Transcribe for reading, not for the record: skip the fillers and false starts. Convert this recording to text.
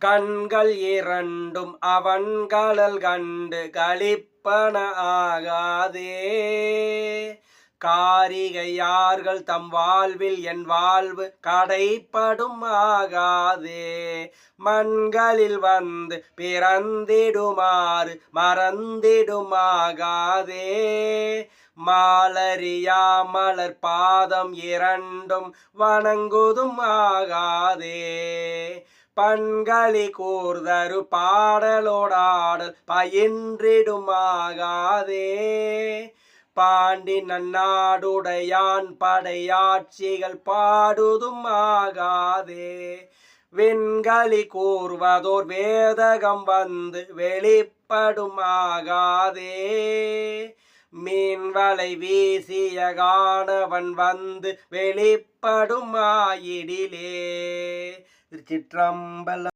கண்கள் இரண்டும் அவன் கழல் கண்டு களிப்பன ஆகாதே. காரிகையார்கள் தம் வாழ்வில் என் வாழ்வு கடைப்படும் ஆகாதே. மண்களில் வந்து பிறந்திடுமாறு மறந்திடுமாகாதே. மாலரியா மலர் பாதம் இரண்டும் வணங்குதும் ஆகாதே. பண்களி கூர்தரு பாடலோடாடல் பயின்றிடுமாகாதே. பாண்டி நன்னாடுடையான் படையாட்சிகள் பாடுதும் ஆகாதே. விண்களி கூர்வதோர் வேதகம் வந்து வெளிப்படும் ஆகாதே. மீன்வலை வீசிய காணவன் வந்து வெளிப்படும் ஆயிடிலே. திருச்சிற்றம்பலம்.